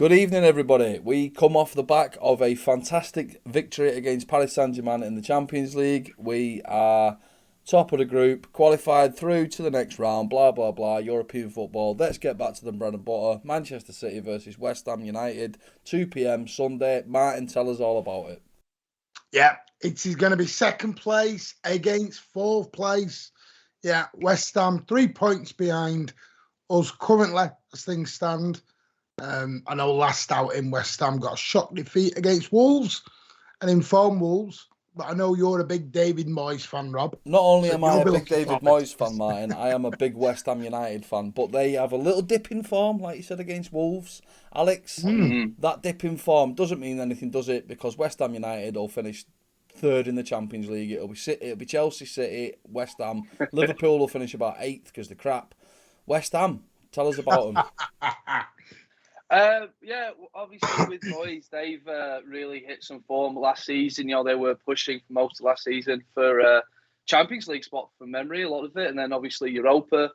Good evening, everybody. We come off the back of a fantastic victory against Paris Saint-Germain in the Champions League. We are top of the group, qualified through to the next round, blah, blah, blah, European football. Let's get back to the bread and butter. Manchester City versus West Ham United, 2 p.m. Sunday. Martin, tell us all about it. Yeah, it is going to be second place against fourth place. Yeah, West Ham 3 points behind us currently as things stand. I know last out in West Ham got a shock defeat against Wolves and informed Wolves, but I know you're a big David Moyes fan, Rob. Not only So am I you'll a be big looking David forward to Moyes fan, Martin, I am a big West Ham United fan, but they have a little dip in form, like you said, against Wolves. Alex, that dip in form doesn't mean anything, does it? Because West Ham United will finish third in the Champions League. It'll be Chelsea, City, West Ham. Liverpool will finish about eighth because they're crap. West Ham, tell us about them. Yeah, obviously with Moyes, they've really hit some form last season. You know, they were pushing for most of last season for Champions League spot from memory, a lot of it, and then obviously Europa.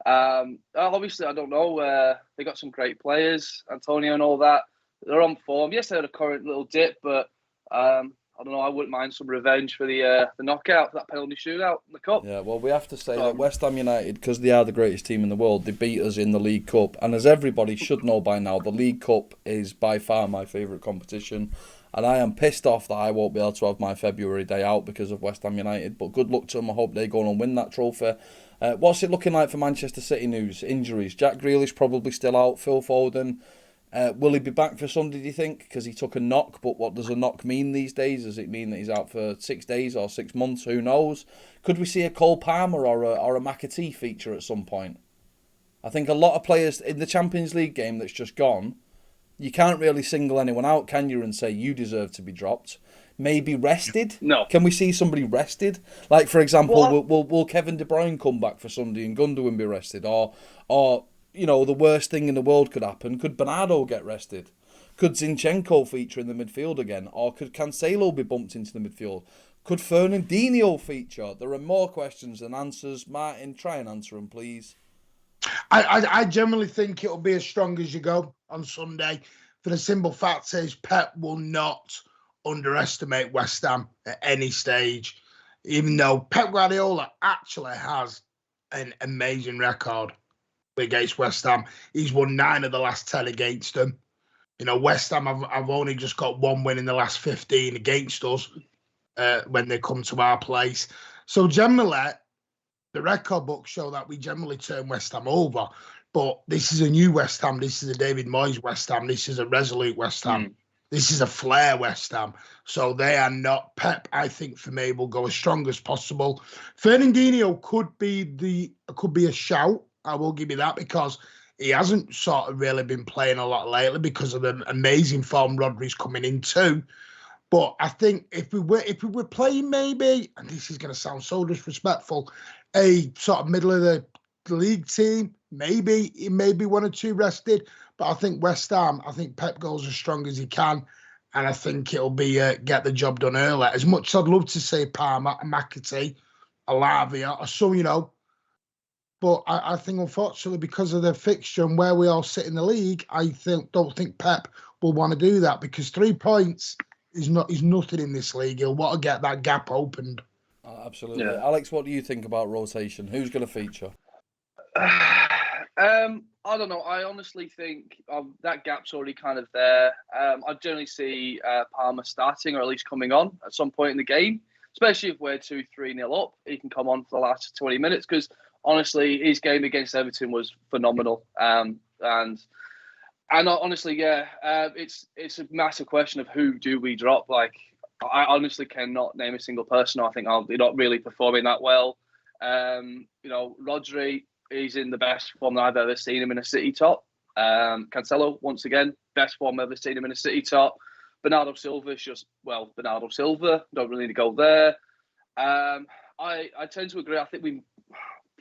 Obviously, I don't know. They got some great players, Antonio and all that. They're on form. Yes, they had a current little dip, but I don't know. I wouldn't mind some revenge for the knockout, for that penalty shootout in the cup. Yeah, well, we have to say that West Ham United, because they are the greatest team in the world, they beat us in the League Cup. And as everybody should know by now, the League Cup is by far my favourite competition. And I am pissed off that I won't be able to have my February day out because of West Ham United. But good luck to them. I hope they go on and win that trophy. What's it looking like for Manchester City news? Injuries. Jack Grealish probably still out. Phil Foden. Will he be back for Sunday, do you think? Because he took a knock, but what does a knock mean these days? Does it mean that he's out for 6 days or 6 months? Who knows? Could we see a Cole Palmer or a McAtee feature at some point? I think a lot of players in the Champions League game that's just gone, you can't really single anyone out, can you, and say you deserve to be dropped? Maybe rested? No. Can we see somebody rested? Like, for example, will Kevin De Bruyne come back for Sunday and Gundogan be rested? Or you know, the worst thing in the world could happen. Could Bernardo get rested? Could Zinchenko feature in the midfield again? Or could Cancelo be bumped into the midfield? Could Fernandinho feature? There are more questions than answers. Martin, try and answer them, please. I generally think it'll be as strong as you go on Sunday. For the simple fact is Pep will not underestimate West Ham at any stage, even though Pep Guardiola actually has an amazing record against West Ham. He's won 9 of the last 10 against them. You know, West Ham have only just got 1 win in the last 15 against us when they come to our place. So generally, the record books show that we generally turn West Ham over. But this is a new West Ham. This is a David Moyes West Ham. This is a resolute West Ham. This is a flair West Ham. So they are not. Pep, I think, for me, will go as strong as possible. Fernandinho could be a shout. I will give you that, because he hasn't sort of really been playing a lot lately because of the amazing form Rodri's coming into. But I think if we were playing maybe, and this is going to sound so disrespectful, a sort of middle of the league team, maybe 1 or 2 rested. But I think West Ham, I think Pep goes as strong as he can, and I think it'll be get the job done early. As much as I'd love to say Palmer, a McAtee, a Lavia, or so, you know. But I think, unfortunately, because of the fixture and where we all sit in the league, I don't think Pep will want to do that, because 3 points is nothing in this league. He'll want to get that gap opened. Absolutely. Yeah. Alex, what do you think about rotation? Who's going to feature? I don't know. I honestly think that gap's already kind of there. I generally see Palmer starting, or at least coming on at some point in the game, especially if we're 2-3-0 up. He can come on for the last 20 minutes, because honestly, his game against Everton was phenomenal. And honestly, it's a massive question of who do we drop. Like, I honestly cannot name a single person. I think they're not really performing that well. You know, Rodri, he's in the best form that I've ever seen him in a City top. Cancelo, once again, best form I've ever seen him in a City top. Bernardo Silva is just, well, Bernardo Silva. Don't really need to go there. I tend to agree. I think we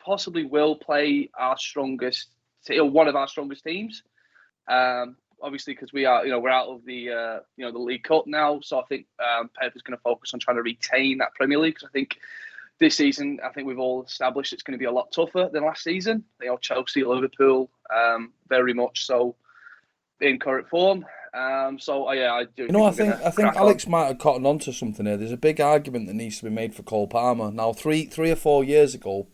possibly will play our strongest, one of our strongest teams. Obviously, because we're out of the the League Cup now. So I think Pep is going to focus on trying to retain that Premier League. Because I think this season, I think we've all established it's going to be a lot tougher than last season. Chelsea, Liverpool, very much so. in current form. So yeah, I do. I think Alex might have cottoned onto something here. There's a big argument that needs to be made for Cole Palmer. Now, three or 4 years ago,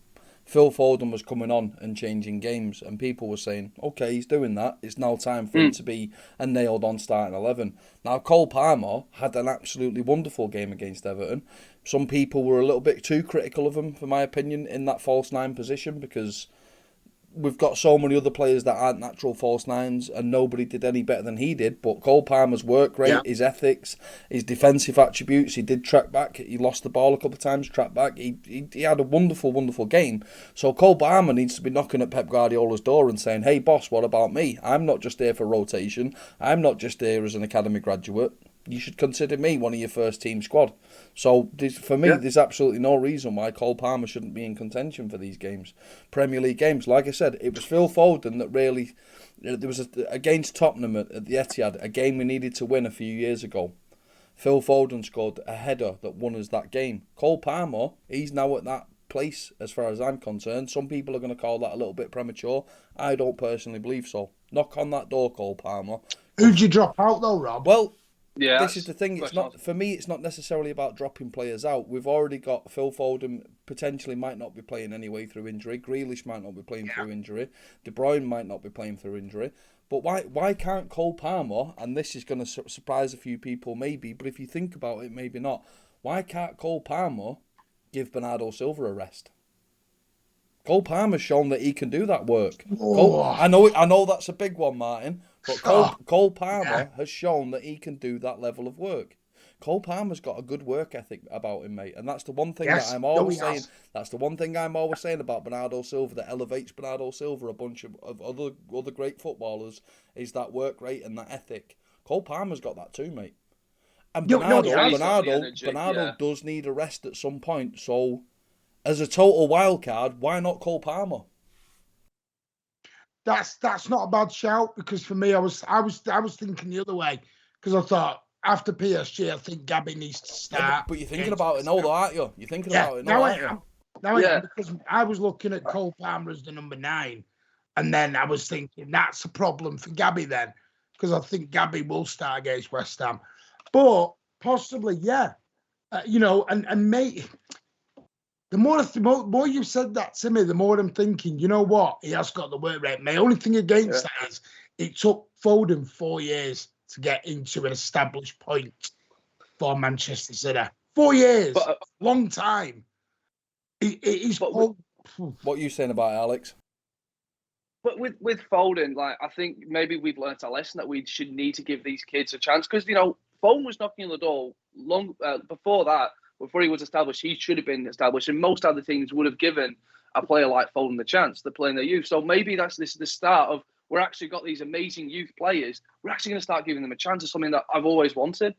Phil Foden was coming on and changing games, and people were saying, okay, he's doing that. It's now time for him to be a nailed-on starting 11. Now, Cole Palmer had an absolutely wonderful game against Everton. Some people were a little bit too critical of him, for my opinion, in that false nine position, because we've got so many other players that aren't natural false nines, and nobody did any better than he did. But Cole Palmer's work rate, his ethics, his defensive attributes, he did track back. He lost the ball a couple of times, track back. He had a wonderful, wonderful game. So Cole Palmer needs to be knocking at Pep Guardiola's door and saying, hey, boss, what about me? I'm not just here for rotation. I'm not just here as an academy graduate. You should consider me one of your first team squad. So for me, there's absolutely no reason why Cole Palmer shouldn't be in contention for these games. Premier League games. Like I said, it was Phil Foden that really... There was against Tottenham at the Etihad, a game we needed to win a few years ago. Phil Foden scored a header that won us that game. Cole Palmer, he's now at that place as far as I'm concerned. Some people are going to call that a little bit premature. I don't personally believe so. Knock on that door, Cole Palmer. Who'd you drop out though, Rob? Well... Yeah, this is the thing. It's not for me. It's not necessarily about dropping players out. We've already got Phil Foden potentially might not be playing anyway through injury. Grealish might not be playing through injury. De Bruyne might not be playing through injury. But why can't Cole Palmer? And this is going to surprise a few people, maybe. But if you think about it, maybe not. Why can't Cole Palmer give Bernardo Silva a rest? Cole Palmer's shown that he can do that work. I know that's a big one, Martin. But Cole Palmer has shown that he can do that level of work. Cole Palmer's got a good work ethic about him, mate, and that's the one thing that I'm always saying. That's the one thing I'm always saying about Bernardo Silva that elevates Bernardo Silva a bunch of other great footballers is that work rate and that ethic. Cole Palmer's got that too, mate. And Bernardo does need a rest at some point. So, as a total wild card, why not Cole Palmer? That's not a bad shout, because for me, I was thinking the other way, because I thought after PSG, I think Gabby needs to start. But you're thinking about it now, though, aren't you? You're thinking about it now, aren't you? Now I am, because I was looking at Cole Palmer as the number 9, and then I was thinking that's a problem for Gabby then, because I think Gabby will start against West Ham, but possibly, and mate. The more you've said that to me, the more I'm thinking, you know what? He has got the work rate. My only thing against that is it took Foden 4 years to get into an established point for Manchester City. 4 years. Long time. What are you saying about it, Alex? But with Foden, I think maybe we've learnt a lesson that we should need to give these kids a chance. Because, Foden was knocking on the door long before that. Before he was established, he should have been established, and most other teams would have given a player like Foden the chance to play in their youth. So maybe this is the start of we're actually got these amazing youth players. We're actually going to start giving them a chance. It's something that I've always wanted.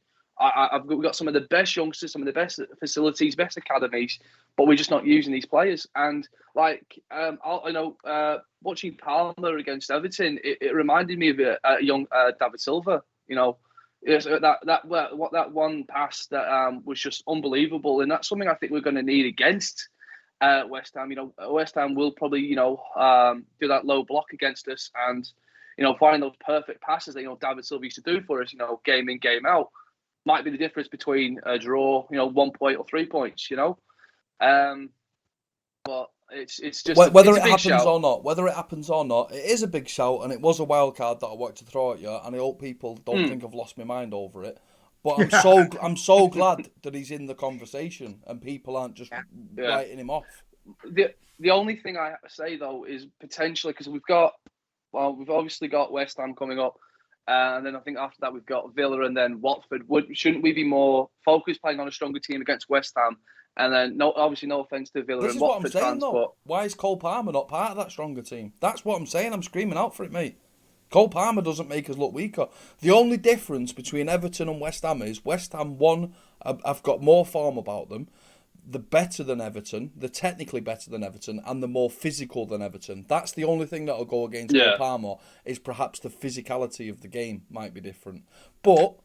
We've got some of the best youngsters, some of the best facilities, best academies, but we're just not using these players. And watching Palmer against Everton, it reminded me of a young David Silva. That one pass that was just unbelievable, and that's something I think we're going to need against West Ham. West Ham will probably do that low block against us, and finding those perfect passes that David Silva used to do for us, game in, game out, might be the difference between a draw, 1 point or 3 points. But it's just whether it happens or not. Whether it happens or not, it is a big shout, and it was a wild card that I wanted to throw at you. And I hope people don't think I've lost my mind over it. But I'm so glad that he's in the conversation, and people aren't just writing him off. The only thing I say though is potentially, because we've obviously got West Ham coming up, and then I think after that we've got Villa and then Watford. Shouldn't we be more focused playing on a stronger team against West Ham? And then, no offense to Villa and Watford fans, saying, but why is Cole Palmer not part of that stronger team? That's what I'm saying. I'm screaming out for it, mate. Cole Palmer doesn't make us look weaker. The only difference between Everton and West Ham is West Ham, one, have got more form about them. They're better than Everton. They're technically better than Everton, and they're more physical than Everton. That's the only thing that'll go against Cole Palmer, is perhaps the physicality of the game might be different. But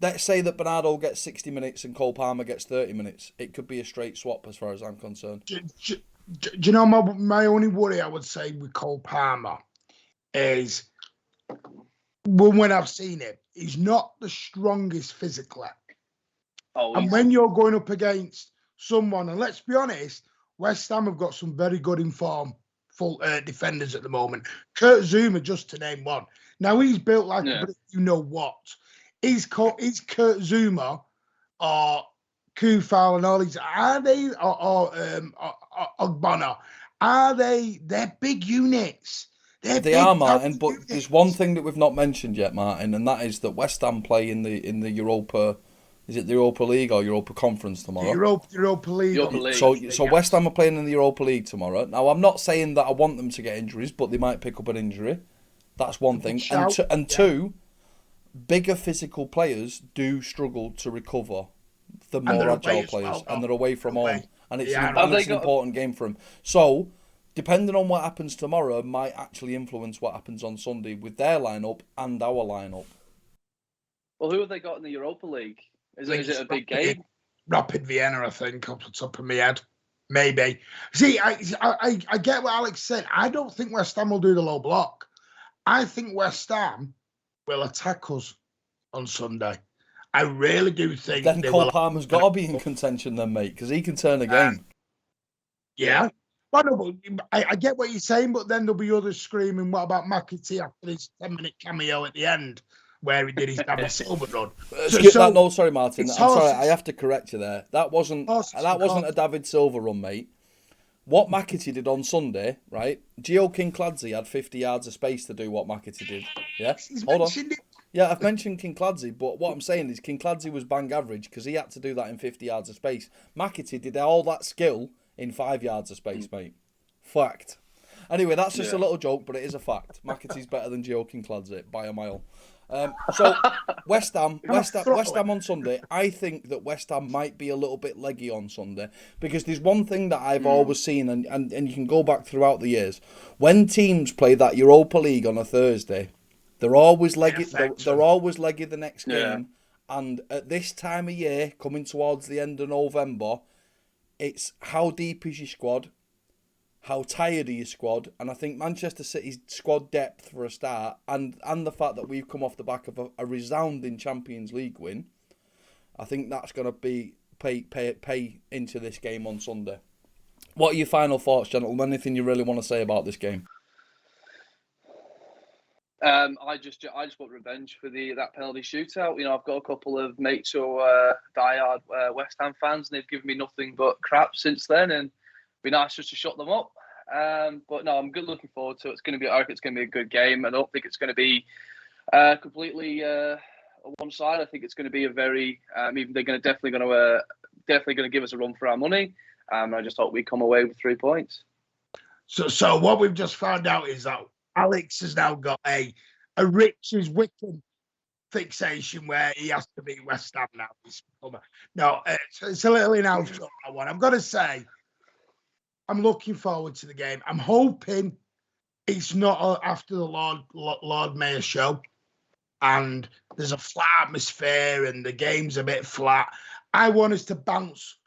let's say that Bernardo gets 60 minutes and Cole Palmer gets 30 minutes. It could be a straight swap as far as I'm concerned. Do you know my only worry I would say with Cole Palmer is when I've seen him, he's not the strongest physically. And when you're going up against someone, and let's be honest, West Ham have got some very good informed full defenders at the moment. Kurt Zuma, just to name one. Now he's built like a you know what. Is Kurt Zuma or Kufal and all these? Are they or Ogbonna? Are they? They're big units. They are, Martin. But units. There's one thing that we've not mentioned yet, Martin, and that is that West Ham play in the Europa. Is it the Europa League or Europa Conference tomorrow? Europa League. So West Ham are playing in the Europa League tomorrow. Now, I'm not saying that I want them to get injuries, but they might pick up an injury. That's one thing. And two, bigger physical players do struggle to recover the more agile players, and they're away from home. And it's an important game for them. So, depending on what happens tomorrow, might actually influence what happens on Sunday with their lineup and our lineup. Well, who have they got in the Europa League? Is it a big game? Rapid Vienna, I think, off the top of my head. Maybe. See, I get what Alex said. I don't think West Ham will do the low block. I think West Ham will attack us on Sunday. I really do think. Then Cole Palmer's got to be in contention then, mate, because he can turn a game. Yeah. Well, no, but I get what you're saying, but then there'll be others screaming, what about McAtee after his 10-minute cameo at the end? Where he did his David Silver run. Sorry, Martin. I'm sorry. I have to correct you there. That wasn't a David Silver run, mate. What McAtee did on Sunday, right? Gio Kinkladze had 50 yards of space to do what McAtee did. Yeah, hold on. Yeah, I've mentioned Kinkladze, but what I'm saying is Kinkladze was bang average because he had to do that in 50 yards of space. McAtee did all that skill in 5 yards of space, mate. Fact. Anyway, that's just a little joke, but it is a fact. McAtee's better than Gio Kinkladze by a mile. So West Ham on Sunday. I think that West Ham might be a little bit leggy on Sunday because there's one thing that I've always seen, and you can go back throughout the years. When teams play that Europa League on a Thursday, they're always leggy. They're always leggy the next game. And at this time of year, coming towards the end of November, it's how deep is your squad? How tired are your squad? And I think Manchester City's squad depth for a start, and the fact that we've come off the back of a resounding Champions League win, I think that's going to be pay into this game on Sunday. What are your final thoughts, gentlemen? Anything you really want to say about this game? I just want revenge for that penalty shootout. You know, I've got a couple of mates who are diehard West Ham fans, and they've given me nothing but crap since then, and be nice just to shut them up. But no, I'm good. Looking forward to it. I think it's going to be a good game. I don't think it's going to be completely one side. I think it's going to be a very. Even they're definitely going to give us a run for our money. I just hope we come away with 3 points. So what we've just found out is that Alex has now got a Rich's Wickham fixation where he has to be West Ham now. No, it's a little in-house one. I've got to say, I'm looking forward to the game. I'm hoping it's not after the Lord Mayor show and there's a flat atmosphere and the game's a bit flat. I want us to bounce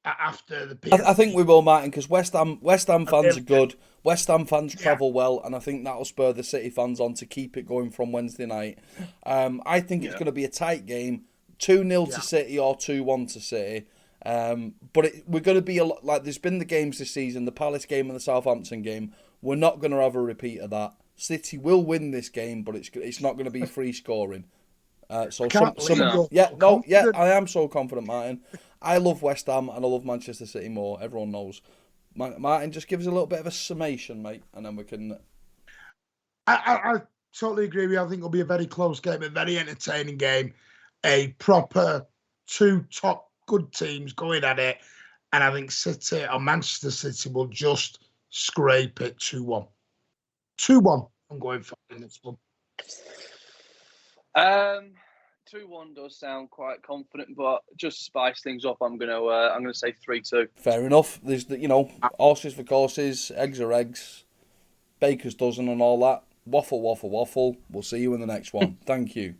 after the period. I think we will, Martin, because West Ham fans are good. West Ham fans travel well, and I think that'll spur the City fans on to keep it going from Wednesday night. I think it's going to be a tight game, 2-0 to City or 2-1 to City. But we're going to be like there's been the games this season, the Palace game and the Southampton game. We're not going to have a repeat of that. City will win this game, but it's not going to be free scoring. I am so confident, Martin. I love West Ham and I love Manchester City more. Everyone knows. Martin, just give us a little bit of a summation, mate, and then we can. I totally agree with you. I think it'll be a very close game, a very entertaining game, a proper two top good teams going at it, and I think City or Manchester City will just scrape it 2-1. 2-1. I'm going for this one. 2-1 does sound quite confident, but just to spice things up, I'm gonna say 3-2. Fair enough. There's horses for courses, eggs are eggs, baker's dozen, and all that. Waffle, waffle, waffle. We'll see you in the next one. Thank you.